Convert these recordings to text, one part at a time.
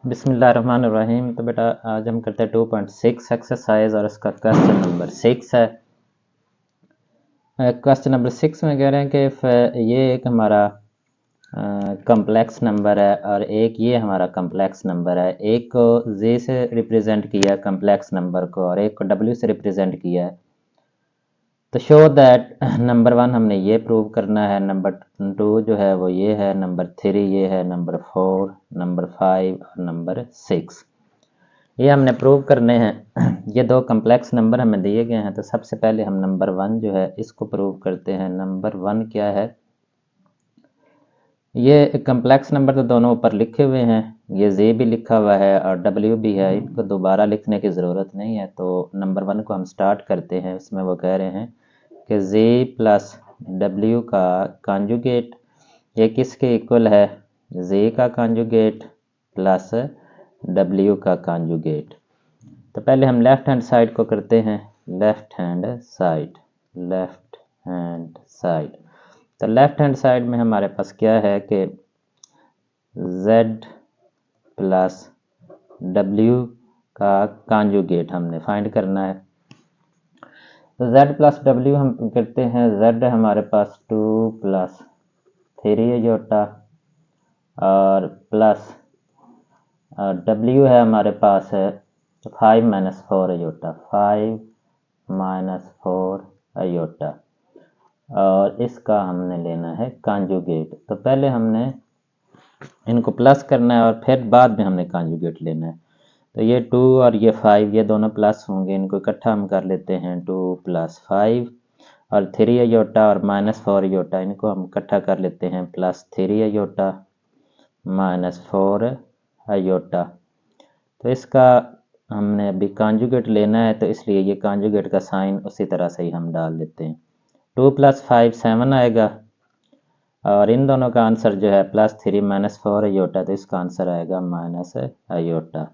बिस्मिल्लाहिर्रहमानिर्रहीम। तो बेटा आज हम करते हैं 2.6 एक्सरसाइज और इसका क्वेश्चन नंबर 6 है। क्वेश्चन नंबर 6 में कह रहे हैं कि ये एक हमारा कम्प्लेक्स नंबर है और एक ये हमारा कम्प्लेक्स नंबर है। एक को जे से रिप्रेजेंट किया कम्प्लेक्स नंबर को और एक को डब्ल्यू से रिप्रेजेंट किया है। तो शो दैट नंबर 1 हमने ये प्रूव करना है, नंबर 2 जो है वो ये है, नंबर 3 ये है, नंबर 4, नंबर 5 और नंबर 6 ये हमने प्रूव करने हैं। ये दो कम्प्लेक्स नंबर हमें दिए गए हैं। तो सबसे पहले हम नंबर 1 जो है इसको प्रूव करते हैं। नंबर 1 क्या है? ये कम्प्लेक्स नंबर तो दोनों ऊपर लिखे हुए हैं, ये जे भी लिखा हुआ है और डब्ल्यू भी है, इनको दोबारा लिखने की ज़रूरत नहीं है। तो नंबर 1 को हम स्टार्ट करते हैं। इसमें वो कह रहे हैं कि जे प्लस डब्ल्यू का कॉन्जुगेट ये किसके इक्वल है? जे का कॉन्जुगेट प्लस डब्ल्यू का कॉन्जुगेट। तो पहले हम लेफ्ट हैंड साइड को करते हैं। Left hand side, left hand side. तो लेफ्ट हैंड साइड में हमारे पास क्या है कि z प्लस डब्ल्यू का कॉन्जुगेट हमने फाइंड करना है। तो z प्लस डब्ल्यू हम करते हैं। z हमारे पास 2 प्लस 3 योटा और प्लस डब्ल्यू है हमारे पास है 5 माइनस 4 अयोटा, 5 माइनस 4 अयोटा और इसका हमने लेना है कॉन्जुगेट। तो पहले हमने इनको प्लस करना है और फिर बाद में हमने कॉन्जुगेट लेना है। तो ये 2 और ये 5 ये दोनों प्लस होंगे, इनको इकट्ठा हम कर लेते हैं। 2 प्लस 5 और 3 अयोटा और माइनस 4 अयोटा, इनको हम इकट्ठा कर लेते हैं। Plus 3 aorta minus 4 iota. तो इसका हमने अभी कॉन्जुगेट लेना है, तो इसलिए ये कॉन्जुगेट का साइन उसी तरह से ही हम डाल देते हैं। 2 प्लस 5 7 आएगा और इन दोनों का आंसर जो है प्लस 3 माइनस 4 अयोटा, तो इसका आंसर आएगा माइनस अयोटा।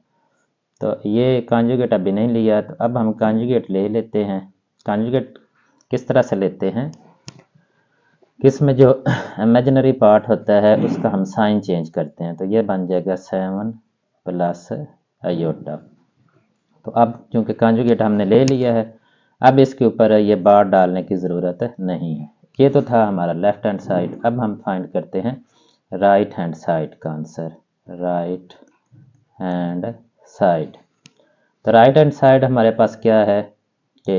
तो ये कॉन्जुगेट अभी नहीं लिया, तो अब हम कॉन्जुगेट ले लेते हैं। कॉन्जुगेट किस तरह से लेते हैं? किसमें जो इमेजिनरी पार्ट होता है उसका हम साइन चेंज करते हैं। तो ये बन जाएगा 7 प्लस अयोटा। तो अब चूंकि कॉन्जुगेट हमने ले लिया है, अब इसके ऊपर ये बार डालने की ज़रूरत नहीं है। ये तो था हमारा लेफ्ट हैंड साइड। अब हम फाइंड करते हैं राइट हैंड साइड का आंसर। Right hand side. तो राइट हैंड साइड हमारे पास क्या है कि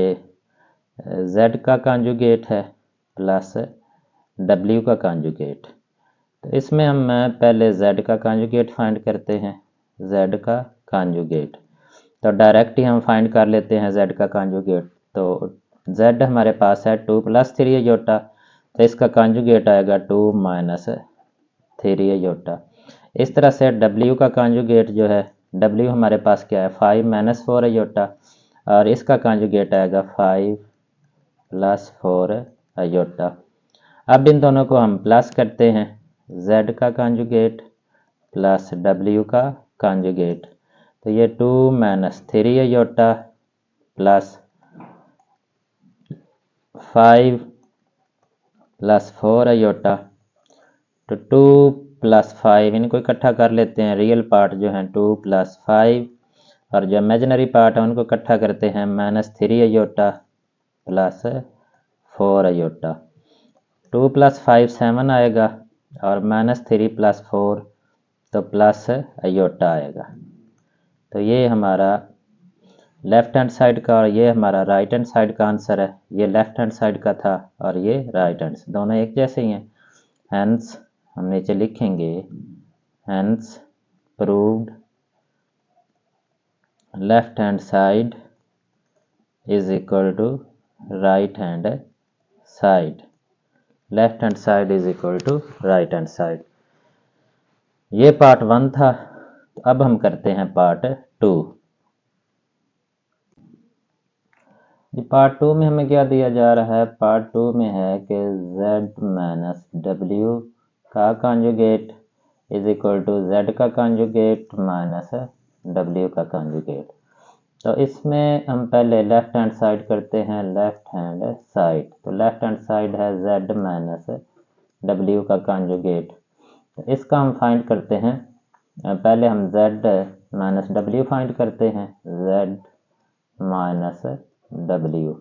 z का कॉन्जुगेट है प्लस w का कॉन्जुगेट। तो इसमें हम पहले z का कॉन्जुगेट फाइंड करते हैं। z का कॉन्जुगेट तो डायरेक्ट ही हम फाइंड कर लेते हैं z का कॉन्जुगेट। तो z हमारे पास है 2 प्लस 3 अयोटा, तो इसका कॉन्जुगेट आएगा 2 माइनस 3 अयोटा। इस तरह से w का कॉन्जुगेट जो है, w हमारे पास क्या है 5 माइनस 4 अयोटा और इसका कॉन्जुगेट आएगा 5 प्लस 4 अयोटा। अब इन दोनों को हम प्लस करते हैं। z का कॉन्जुगेट प्लस w का कॉन्जुगेट, तो ये 2 minus 3 iota plus 5 plus 4 iota. तो 2 प्लस 5 इनको इकट्ठा कर लेते हैं। रियल पार्ट जो है 2 प्लस 5 और जो इमेजिनरी पार्ट है उनको इकट्ठा करते हैं। Minus 3 iota plus 4 iota. 2 plus 5 7 आएगा और माइनस 3 प्लस 4 तो प्लस अयोटा आएगा। तो ये हमारा लेफ्ट हैंड साइड का और ये हमारा राइट हैंड साइड का आंसर है। ये लेफ्ट हैंड साइड का था और ये राइट हैंड, दोनों एक जैसे ही हैं। हैंस हम नीचे लिखेंगे hence proved left hand side is equal to right hand side. Left hand side is equal to right hand side. ये पार्ट 1 था। तो अब हम करते हैं पार्ट 2। पार्ट 2 में हमें क्या दिया जा रहा है? पार्ट 2 में है कि z माइनस डब्ल्यू का conjugate is equal to z का कॉन्जुगेट माइनस w का कॉन्जुगेट। तो इसमें हम पहले लेफ्ट हैंड साइड करते हैं। लेफ्ट हैंड साइड, तो लेफ्ट हैंड साइड है z माइनस w का कॉन्जुगेट। तो इसका हम फाइंड करते हैं पहले हम z माइनस w फाइंड करते हैं, z माइनस w।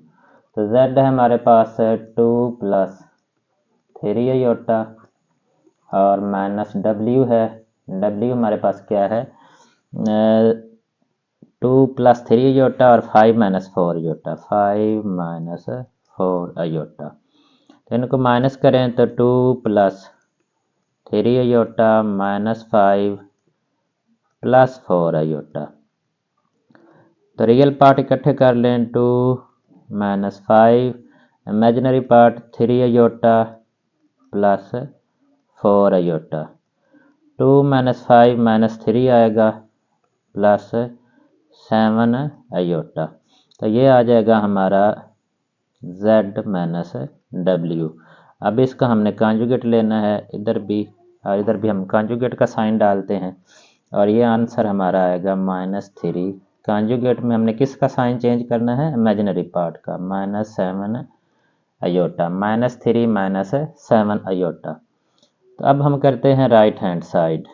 तो z है हमारे पास 2 प्लस 3 आयोटा और माइनस w है, w हमारे पास क्या है 2 प्लस 3 आयोटा और 5 माइनस 4 आयोटा, 5 माइनस 4 आयोटा। तो इनको माइनस करें तो 2 plus 3 iota minus 5 plus 4 iota. तो रियल पार्ट इकट्ठे कर लें, 2 minus 5, imaginary part 3 iota plus 4 iota. 2 minus 5 minus 3 आएगा प्लस 7 आयोटा। तो ये आ जाएगा हमारा z माइनस w। अब इसका हमने कॉन्जुगेट लेना है, इधर भी और इधर भी हम कॉन्जुगेट का साइन डालते हैं और ये आंसर हमारा आएगा -3। कॉन्जुगेट में हमने किसका साइन चेंज करना है, इमेजिनरी पार्ट का, -7 आयोटा, -3 माइनस 7 आयोटा। तो अब हम करते हैं right hand side,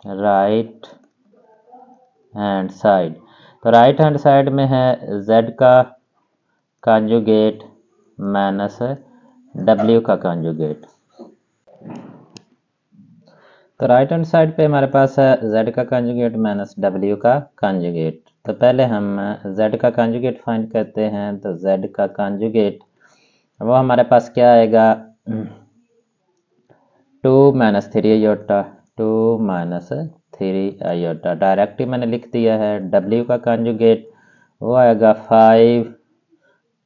right hand side. तो राइट हैंड साइड में है z का कॉन्जुगेट माइनस w का कॉन्जुगेट। तो राइट हैंड साइड पे हमारे पास है z का कॉन्जुगेट माइनस w का कॉन्जुगेट। तो पहले हम z का कॉन्जुगेट फाइंड करते हैं। तो z का कॉन्जुगेट वो हमारे पास क्या आएगा 2 minus 3 iota, 2 minus 3 iota. Direct ही मैंने लिख दिया है। w का कॉन्जुगेट वो आएगा 5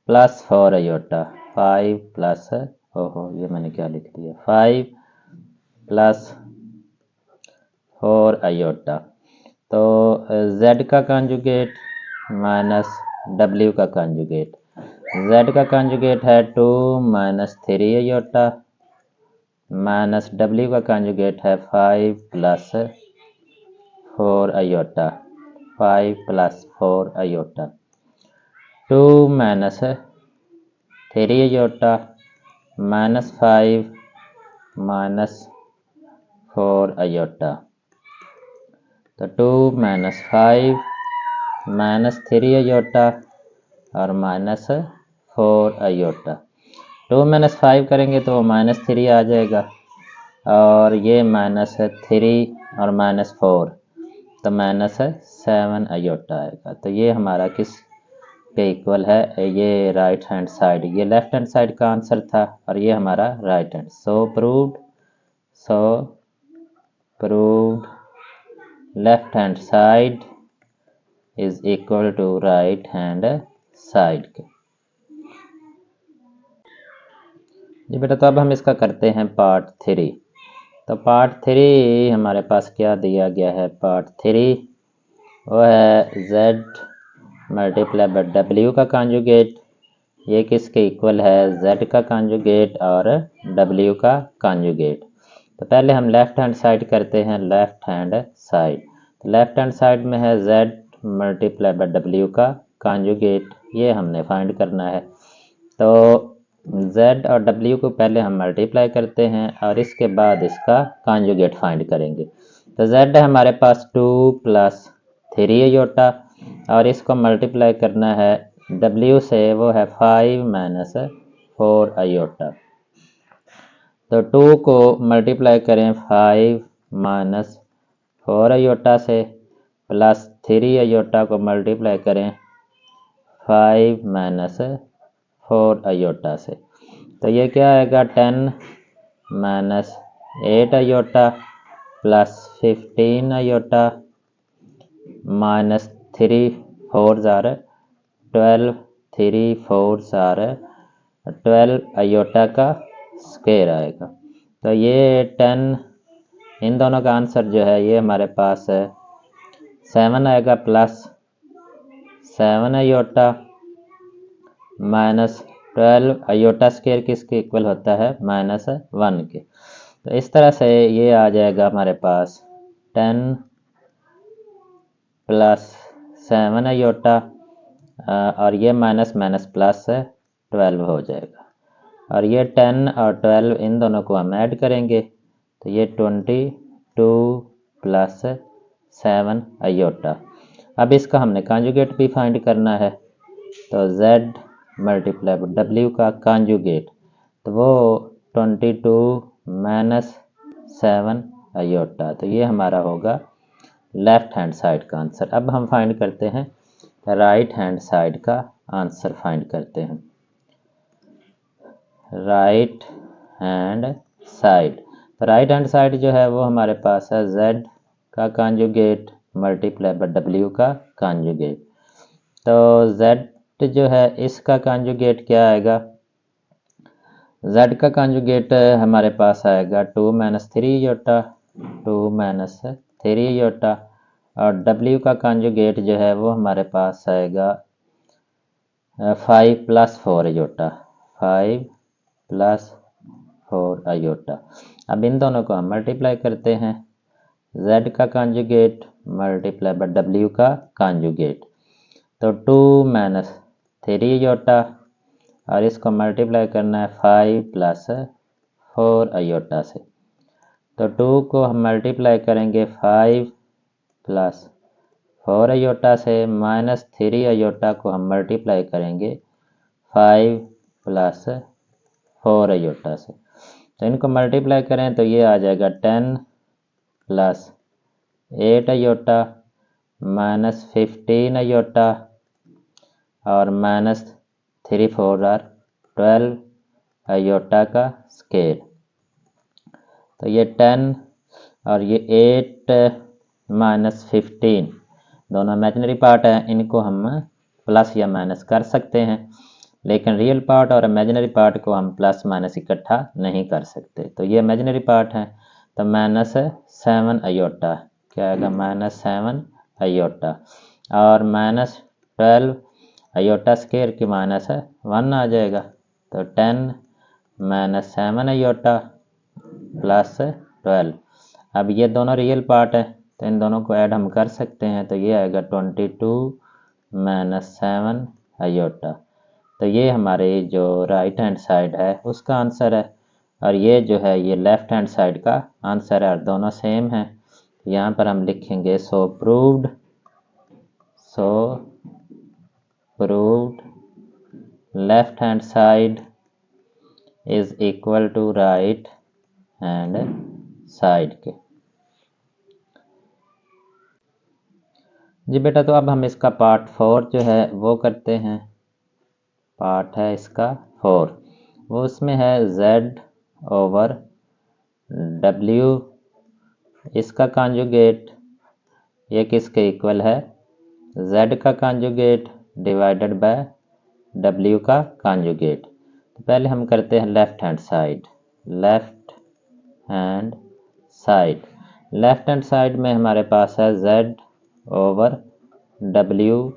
प्लस 4 आयोटा, 5 प्लस, ओहो ये मैंने क्या लिख दिया, 5 प्लस 4 आयोटा। तो z का कॉन्जुगेट माइनस w का कॉन्जुगेट, z का कॉन्जुगेट है 2 माइनस 3 आयोटा माइनस w का कॉन्जुगेट है 5 plus 4 iota, 5 plus 4 iota. 2 minus 3 iota minus 5 minus 4 iota. तो 2 माइनस 5 माइनस 3 आयोटा और माइनस 4 आयोटा। 2 माइनस 5 करेंगे तो -3 आ जाएगा और ये -3 और -4 तो -7 आयोटा आएगा। तो ये हमारा किस के इक्वल है, ये राइट हैंड साइड, ये लेफ्ट हैंड साइड का आंसर था और ये हमारा right hand. So proved left hand side is equal to right hand side के। जी बेटा, तो अब हम इसका करते हैं पार्ट 3। तो पार्ट 3 हमारे पास क्या दिया गया है, पार्ट 3 वो है z मल्टीप्लाई बाय w का कॉन्जुगेट, ये किसके इक्वल है, z का कॉन्जुगेट और w का कॉन्जुगेट। तो पहले हम लेफ्ट हैंड साइड करते हैं, लेफ्ट हैंड साइड। तो लेफ्ट हैंड साइड में है z मल्टीप्लाई बाय w का कॉन्जुगेट, ये हमने फाइंड करना है। तो z और w को पहले हम मल्टीप्लाई करते हैं और इसके बाद इसका कॉन्जुगेट फाइंड करेंगे। तो z है हमारे पास 2 प्लस 3 आयोटा और इसको मल्टीप्लाई करना है w से, वो है 5 माइनस 4 आयोटा। तो 2 को मल्टीप्लाई करें 5 माइनस 4 आयोटा से, प्लस 3 आयोटा को मल्टीप्लाई करें 5 माइनस 4 आयोटा से। तो ये क्या आएगा 10 minus 8 iota plus 15 iota minus 3 4 jar 12, 3 4 jar 12 iota का स्क्वायर आएगा। तो ये 10, इन दोनों का आंसर जो है ये हमारे पास 7 आएगा, plus 7 iota minus 12 iota square किसके इक्वल होता है, -1 के। तो इस तरह से ये आ जाएगा हमारे पास 10 प्लस 7 आयोटा और ये माइनस माइनस प्लस 12 हो जाएगा। और ये 10 और 12 इन दोनों को हम ऐड करेंगे तो ये 22 प्लस 7 आयोटा। अब इसका हमने कॉन्जुगेट भी फाइंड करना है, तो z मल्टीप्लाई w का कॉन्जुगेट, तो वो 22 माइनस 7 आयोटा, तो ये हमारा होगा लेफ्ट हैंड साइड का आंसर। अब हम फाइंड करते हैं राइट हैंड साइड का आंसर फाइंड करते हैं। राइट हैंड साइड, तो राइट हैंड साइड जो है वो हमारे पास है z का कॉन्जुगेट मल्टीप्लाई बाय w का कॉन्जुगेट। तो z जो है इसका कॉन्जुगेट क्या आएगा, z का कॉन्जुगेट हमारे पास आएगा 2 माइनस 3 आयोटा, 2 माइनस 3 आयोटा, और w का कॉन्जुगेट जो है वो हमारे पास आएगा 5 प्लस 4 आयोटा, 5 प्लस 4 आयोटा। अब इन दोनों को हम मल्टीप्लाई करते हैं, z का कॉन्जुगेट मल्टीप्लाई बाय w का कॉन्जुगेट, तो 2 माइनस 3 आयोटा, और इसको मल्टीप्लाई करना है 5 प्लस 4 आयोटा से। तो 2 को हम मल्टीप्लाई करेंगे 5 प्लस 4 आयोटा से, माइनस 3 आयोटा को हम मल्टीप्लाई करेंगे 5 प्लस 4 आयोटा से। तो इनको मल्टीप्लाई करें तो ये आ जाएगा 10 प्लस 8 आयोटा माइनस 15 आयोटा, और माइनस 3 4 आर 12 आयोटा का स्केयर। तो ये 10 और ये 8 माइनस 15 दोनों इमेजिनरी पार्ट है, इनको हम प्लस या माइनस कर सकते हैं, लेकिन रियल पार्ट और इमेजिनरी पार्ट को हम प्लस माइनस इकट्ठा नहीं कर सकते। तो ये इमेजिनरी पार्ट है, तो माइनस 7 आयोटा क्या आएगा, माइनस 7 आयोटा, और माइनस 12 आयोटा स्केयर की माइनस 1 आ जाएगा। तो 10 माइनस 7 आयोटा प्लस 12। अब ये दोनों रियल पार्ट है, तो इन दोनों को ऐड हम कर सकते हैं, तो ये आएगा 22 माइनस 7 आयोटा। तो ये हमारे जो राइट हैंड साइड है उसका आंसर है, और ये जो है ये लेफ्ट हैंड साइड का आंसर है, और दोनों सेम है। यहाँ पर हम लिखेंगे so proved left hand side is equal to right hand side के। जी बेटा, तो अब हम इसका पार्ट 4 जो है वो करते हैं। पार्ट है इसका 4, वो उसमें है z ओवर w, इसका कॉन्जुगेट ये किसके इक्वल है, z का कॉन्जुगेट डिवाइडेड बाय w का कॉन्जुगेट। तो पहले हम करते हैं left hand side. Left hand side, left hand side में हमारे पास है z ओवर w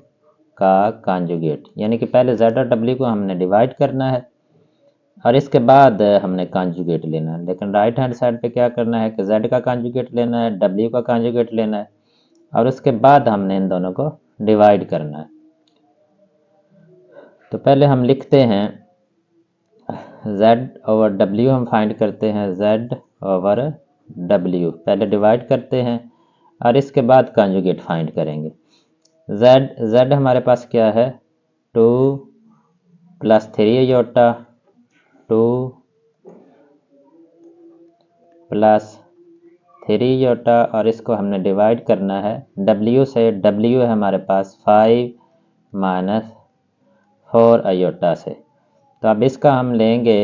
का कॉन्जुगेट, यानी कि पहले z और w को हमने डिवाइड करना है और इसके बाद हमने कॉन्जुगेट लेना है। लेकिन राइट हैंड साइड पे क्या करना है कि z का कॉन्जुगेट लेना है, w का कॉन्जुगेट लेना है, और उसके बाद हमने इन दोनों को डिवाइड करना है। तो पहले हम लिखते हैं z ओवर w, हम फाइंड करते हैं z ओवर w, पहले डिवाइड करते हैं और इसके बाद कॉन्जुगेट फाइंड करेंगे। z हमारे पास क्या है, 2 प्लस 3 आयोटा, 2 प्लस 3 आयोटा, और इसको हमने डिवाइड करना है w से। w है हमारे पास 5 माइनस 4 आयोटा से। तो अब इसका हम लेंगे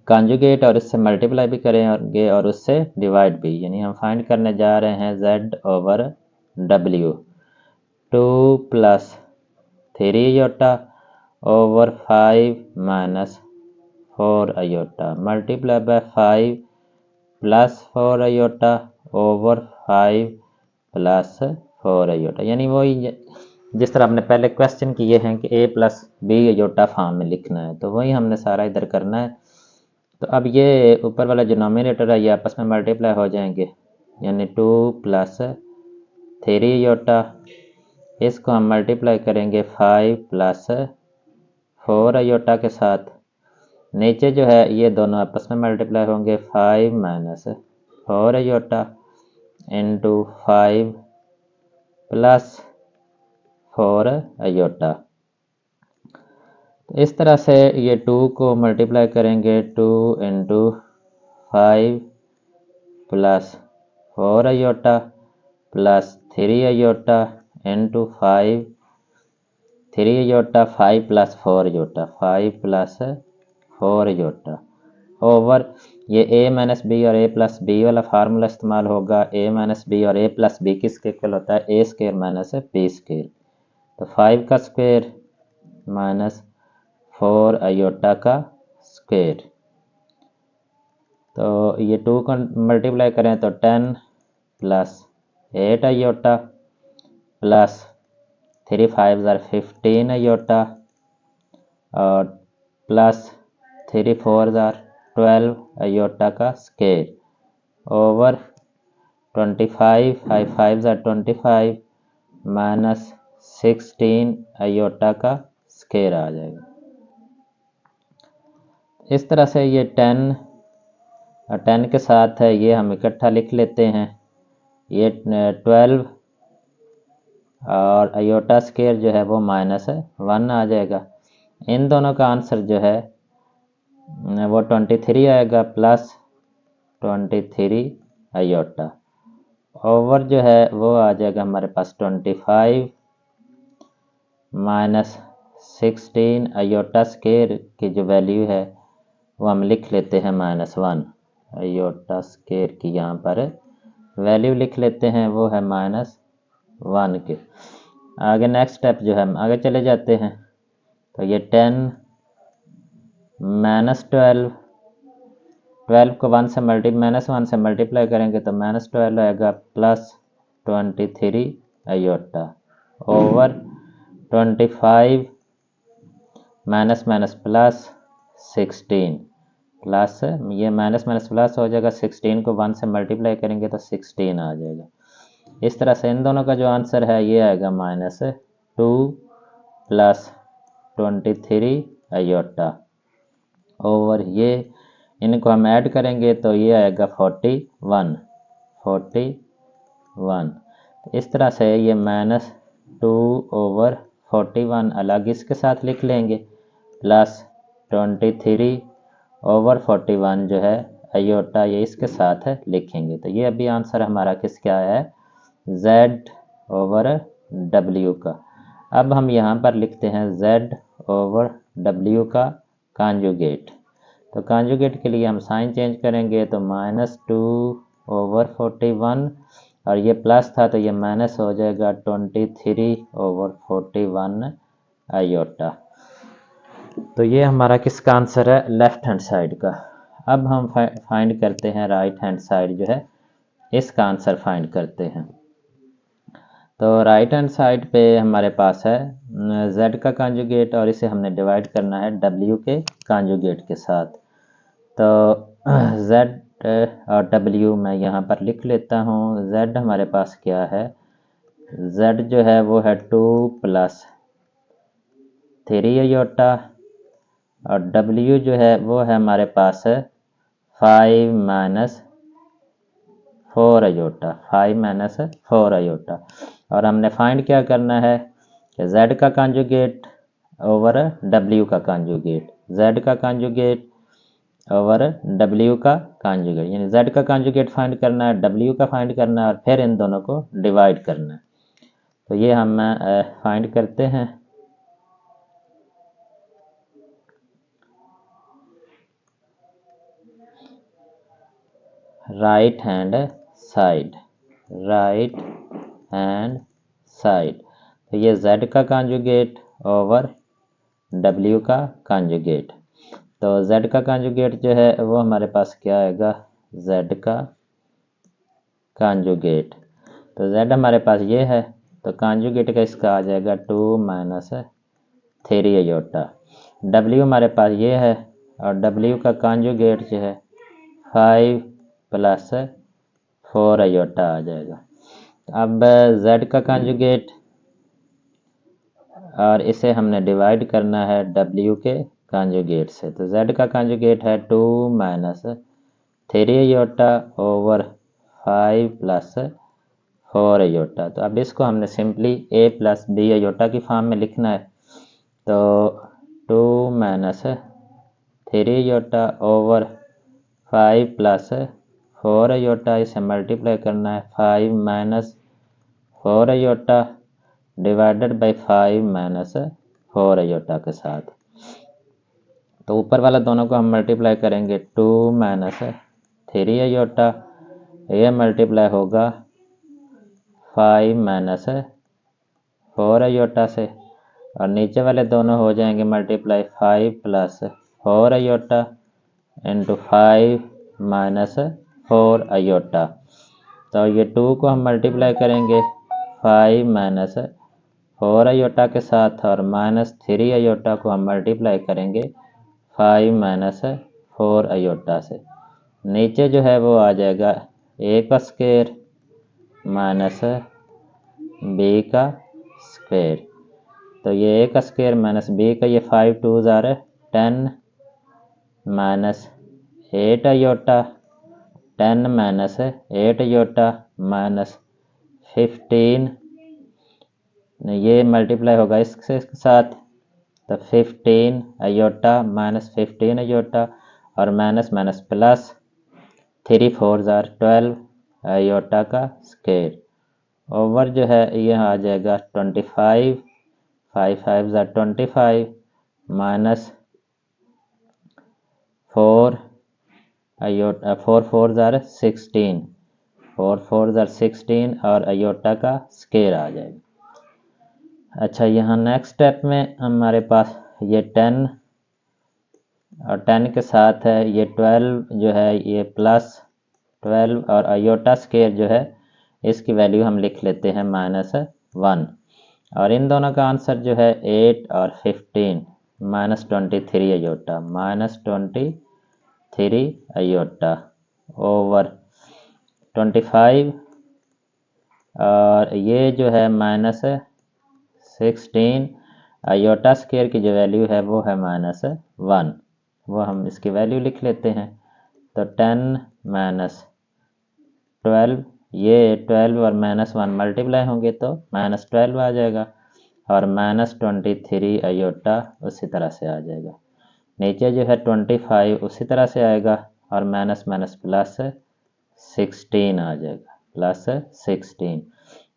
कॉन्जुगेट और इससे मल्टीप्लाई भी करेंगे और उससे डिवाइड भी, यानी हम फाइंड करने जा रहे हैं z over w, 2 plus 3 iota over 5 minus 4 iota multiply by 5 plus 4 iota over 5 plus 4 iota, यानी वही जिस तरह हमने पहले क्वेश्चन किए हैं कि a plus B iota form में लिखना है, तो वही हमने सारा इधर करना है। तो अब ये ऊपर वाला जो डिनोमिनेटर है ये आपस में मल्टीप्लाई हो जाएंगे, यानी 2 प्लस 3 आयोटा, इसको हम मल्टीप्लाई करेंगे 5 प्लस 4 आयोटा के साथ, नीचे जो है ये दोनों आपस में मल्टीप्लाई होंगे, 5 minus 4 iota into 5 plus 4 iota. तो इस तरह से ये 2 को मल्टीप्लाई करेंगे, 2 into 5 plus 4 iota plus 3 iota into 5, 3 iota 5 plus 4 iota, 5 plus 4 iota over ये a माइनस बी और a प्लस बी वाला फार्मूला इस्तेमाल होगा। a माइनस बी और a प्लस बी किसके इक्वल होता है, a square minus b square. तो 5 का स्क्वायर माइनस 4 आयोटा का स्क्वायर। तो ये 2 को मल्टीप्लाई करें तो 10 प्लस 8 आयोटा प्लस 3 5 15 आयोटा और प्लस 3 4 12 आयोटा का स्क्वायर ओवर 25 5 5 25 माइनस 16 आयोटा का स्क्वायर आ जाएगा। इस तरह से ये 10 के साथ है, ये हम इकट्ठा लिख लेते हैं। ये 12 और आयोटा स्क्वायर जो है वो माइनस 1 आ जाएगा। इन दोनों का आंसर जो है वो 23 आएगा प्लस 23 आयोटा ओवर जो है वो आ जाएगा हमारे पास 25 माइनस 16 आयोटा स्क्वायर की जो वैल्यू है वो हम लिख लेते हैं -1। आयोटा स्क्वायर की यहाँ पर वैल्यू लिख लेते हैं, वो है -1 के। आगे नेक्स्ट स्टेप जो है हम आगे चले जाते हैं। तो ये 10 माइनस 12 को -1 से मल्टीप्लाई करेंगे तो -12 आएगा plus 23 iota over 25 minus minus plus 16 plus ये माइनस माइनस प्लस हो जाएगा, 16 को 1 से मल्टीप्लाई करेंगे तो 16 आ जाएगा। इस तरह से इन दोनों का जो आंसर है ये आएगा -2 प्लस 23 आयोटा ओवर ये इनको हम ऐड करेंगे तो ये आएगा 41। इस तरह से ये -2 ओवर 41 अलग इसके साथ लिख लेंगे प्लस 23 ओवर 41 जो है आयोटा ये इसके साथ लिखेंगे। तो ये अभी आंसर हमारा किसका है, Z ओवर W का। अब हम यहाँ पर लिखते हैं Z ओवर W का कॉन्जुगेट। तो कॉन्जुगेट के लिए हम साइन चेंज करेंगे तो -2 ओवर 41 और ये प्लस था तो ये माइनस हो जाएगा 23 ओवर 41 आयोटा। तो ये हमारा किसका आंसर है, लेफ्ट हैंड साइड का। अब हम फाइंड करते हैं राइट हैंड साइड जो है, इसका आंसर फाइंड करते हैं। तो राइट हैंड साइड पे हमारे पास है Z का कॉन्जुगेट और इसे हमने डिवाइड करना है W के कॉन्जुगेट के साथ। तो Z और W मैं यहाँ पर लिख लेता हूँ। Z हमारे पास क्या है, Z जो है वो है 2 प्लस 3 आयोटा और W जो है वो है हमारे पास 5 माइनस 4 आयोटा, 5 माइनस 4 आयोटा। और हमने फाइंड क्या करना है कि Z का कॉन्जुगेट ओवर W का कॉन्जुगेट, Z का कॉन्जुगेट ओवर W का कॉन्जुगेट, यानी Z का कॉन्जुगेट फाइंड करना है, W का फाइंड करना है और फिर इन दोनों को डिवाइड करना है। तो ये हम फाइंड करते हैं। Right hand side, right hand side, तो ये Z का कॉन्जुगेट ओवर W का कॉन्जुगेट। तो Z का कॉन्जुगेट जो है वो हमारे पास क्या आएगा, Z का कॉन्जुगेट। तो Z हमारे पास ये है तो कॉन्जुगेट का इसका आ जाएगा 2 माइनस 3 आयोटा। W हमारे पास ये है और W का कॉन्जुगेट जो है 5 प्लस 4 आयोटा आ जाएगा। अब Z का कॉन्जुगेट और इसे हमने डिवाइड करना है W के कांजुगेट से। तो z का कांजुगेट है 2 minus 3 iota over 5 plus 4 iota. तो अब इसको हमने simply a plus B iota की फॉर्म में लिखना है। तो 2 minus 3 iota over 5 plus 4 iota, इसे मल्टीप्लाई करना है 5 minus 4 iota divided by 5 minus 4 iota के साथ। तो ऊपर वाला दोनों को हम मल्टीप्लाई करेंगे 2 माइनस 3 आयोटा, ये मल्टीप्लाई होगा 5 माइनस 4 आयोटा से, और नीचे वाले दोनों हो जाएंगे multiply 5 plus 4 iota into 5 minus 4 iota. तो ये 2 को हम मल्टीप्लाई करेंगे 5 माइनस 4 आयोटा के साथ, और माइनस 3 आयोटा को हम मल्टीप्लाई करेंगे 5 माइनस 4 आयोटा से। नीचे जो है वो आ जाएगा a का स्क्वायर माइनस b का स्क्वायर। तो ये a का स्क्वायर माइनस b का, ये 5 2 ज़ार 10 minus 8 iota, 10 minus 8 iota minus 15, ये मल्टीप्लाई होगा इसके साथ, तो 15 आयोटा माइनस 15 आयोटा, और माइनस माइनस प्लस 3 4 ज़ार 12 आयोटा का स्क्वायर ओवर जो है ये आ जाएगा 25, 5 5 ज़ार 25 माइनस 4 आयोटा, 4 4 ज़ार 16, 4 4 ज़ार 16 और आयोटा का स्क्वायर आ जाएगा। अच्छा, यहाँ नेक्स्ट स्टेप में हमारे पास ये 10 और 10 के साथ है ये 12 जो है ये प्लस 12, और आयोटा स्क्वायर जो है इसकी वैल्यू हम लिख लेते हैं माइनस 1, और इन दोनों का आंसर जो है 8 और 15 minus 23 iota, minus 23 iota over 25, और ये जो है माइनस 16 आयोटा स्क्वायर की जो वैल्यू है वो है माइनस 1, वो हम इसकी वैल्यू लिख लेते हैं। तो 10 माइनस 12, ये 12 और माइनस 1 मल्टीप्लाई होंगे तो माइनस 12 आ जाएगा, और माइनस 23 आयोटा उसी तरह से आ जाएगा। नीचे जो है 25 उसी तरह से आएगा, और माइनस माइनस प्लस 16 आ जाएगा, प्लस 16।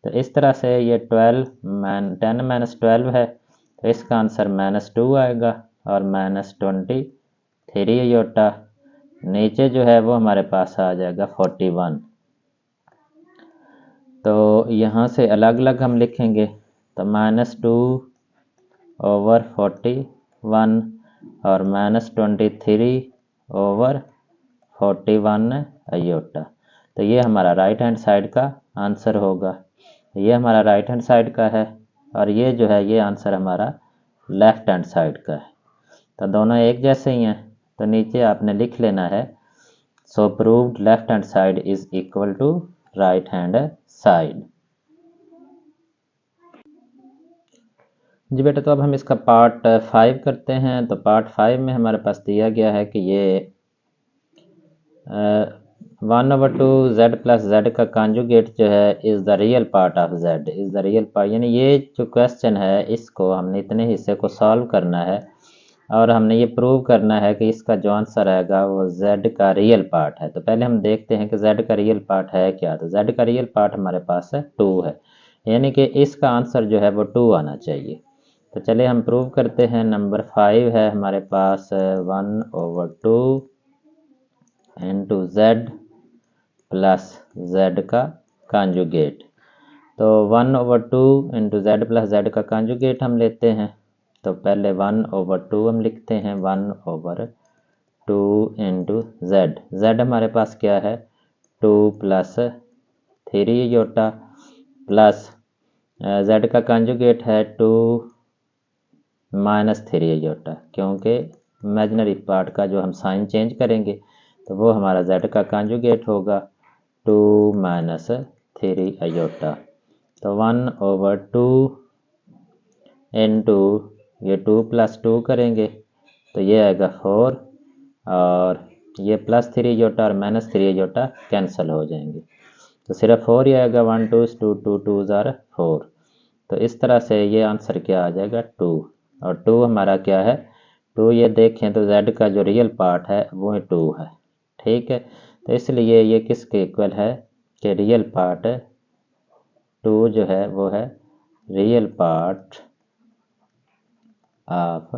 तो इस तरह से ये 10 माइनस 12 है, तो इसका आंसर माइनस 2 आएगा, और माइनस 23 आयोटा नीचे जो है वो हमारे पास आ जाएगा 41। तो यहाँ से अलग अलग हम लिखेंगे, तो माइनस 2 ओवर 41 और माइनस 23 ओवर 41 आयोटा। तो ये हमारा राइट हैंड साइड का आंसर होगा, ये हमारा राइट हैंड साइड का है, और ये जो है ये आंसर हमारा लेफ्ट हैंड साइड का है। तो दोनों एक जैसे ही हैं, तो नीचे आपने लिख लेना है so proved left hand side is equal to right hand side. जी बेटा, तो अब हम इसका पार्ट 5 करते हैं। तो पार्ट 5 में हमारे पास दिया गया है कि ये 1/2 z प्लस z का कॉन्जुगेट जो है is the real part of z, is the real part, यानी ये जो क्वेश्चन है इसको हमने इतने हिस्से को सॉल्व करना है, और हमने ये प्रूव करना है कि इसका जो आंसर आएगा वो z का रियल पार्ट है। तो पहले हम देखते हैं कि z का रियल पार्ट है क्या। तो z का रियल पार्ट हमारे पास है 2 है, यानी कि इसका आंसर जो है वो 2 आना चाहिए। तो चलिए हम प्रूव करते हैं। नंबर 5 है हमारे पास 1/2 इंटू z प्लस z का कॉन्जुगेट। तो 1/2 इंटू z प्लस z का कॉन्जुगेट हम लेते हैं। तो पहले 1/2 हम लिखते हैं, 1/2 इंटू z हमारे पास क्या है 2 प्लस 3 आयोटा, प्लस z का कॉन्जुगेट है 2 माइनस 3 आयोटा, क्योंकि इमेजिनरी पार्ट का जो हम साइन चेंज करेंगे तो वो हमारा z का कॉन्जुगेट होगा 2 माइनस 3 आयोटा। तो 1/2 इंटू ये 2 प्लस 2 करेंगे तो ये आएगा 4 और ये +3 इयोटा और -3 इयोटा कैंसिल हो जाएंगे, तो सिर्फ 4 ही आएगा। 1 2 2 2 2 ज़ार 4। तो इस तरह से ये आंसर क्या आ जाएगा 2, और 2 हमारा क्या है 2, ये देखें तो z का जो रियल पार्ट है वो 2 है, ठीक है। तो इसलिए ये किसके इक्वल है कि रियल पार्ट 2 जो है वो है real part of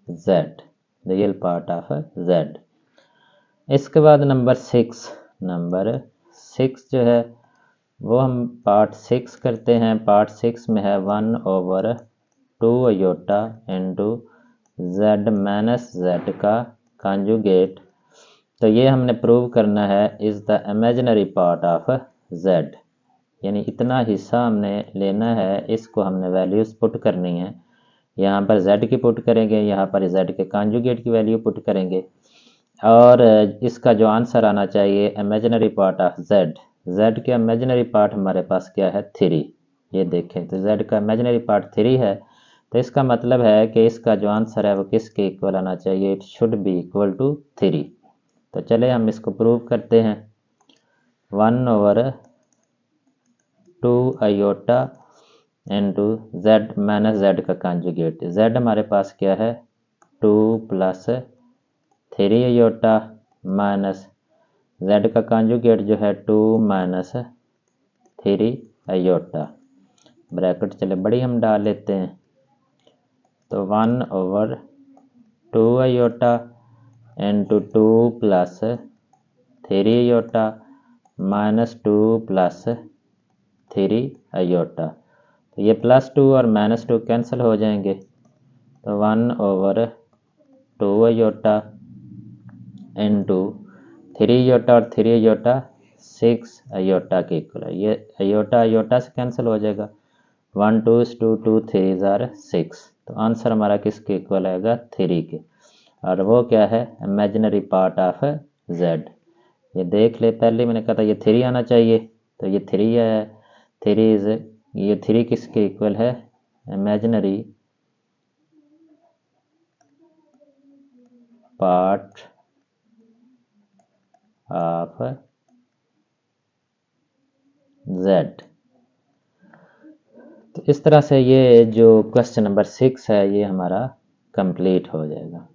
z, real part of z। इसके बाद नंबर 6 जो है वो हम पार्ट 6 करते हैं। पार्ट 6 में है 1/2 iota into z minus z का कॉन्जुगेट। तो ये हमने प्रूव करना है is the imaginary part of z, यानी इतना हिस्सा हमने लेना है, इसको हमने वैल्यूज़ पुट करनी है। यहाँ पर z की पुट करेंगे, यहाँ पर z के कॉन्जुगेट की वैल्यू पुट करेंगे, और इसका जो आंसर आना चाहिए इमेजिनरी पार्ट ऑफ z के इमेजिनरी पार्ट हमारे पास क्या है 3। ये देखें तो z का इमेजिनरी पार्ट 3 है, तो इसका मतलब है कि इसका जो आंसर है वो किसके इक्वल आना चाहिए, it should be equal to 3। तो चले हम इसको प्रूव करते हैं। 1/2 iota into z minus z का कॉन्जुगेट। z हमारे पास क्या है 2 + 3 अयोटा माइनस z का कॉन्जुगेट जो है 2 - 3 अयोटा। ब्रैकेट चले बड़ी हम डाल लेते हैं, तो 1/2 iota into 2 + 3 aorta minus 2 + 3 iota. तो ये +2 और -2 कैंसिल हो जाएंगे, तो 1/2 अयोटा इंटू 3 अयोटा और 3 अयोटा 6 अयोटा के इक्वल है। ये अयोटा अयोटा से कैंसिल हो जाएगा, 1 2 2 2 3 ज़ार 6। तो आंसर हमारा किसके इक्वल आएगा 3 के, और वो क्या है इमेजिनरी पार्ट ऑफ z। ये देख ले, पहले मैंने कहा था ये 3 आना चाहिए, तो ये 3 है। 3 किसके इक्वल है इमेजिनरी पार्ट ऑफ z। तो इस तरह से ये जो क्वेश्चन नंबर 6 है ये हमारा कंप्लीट हो जाएगा।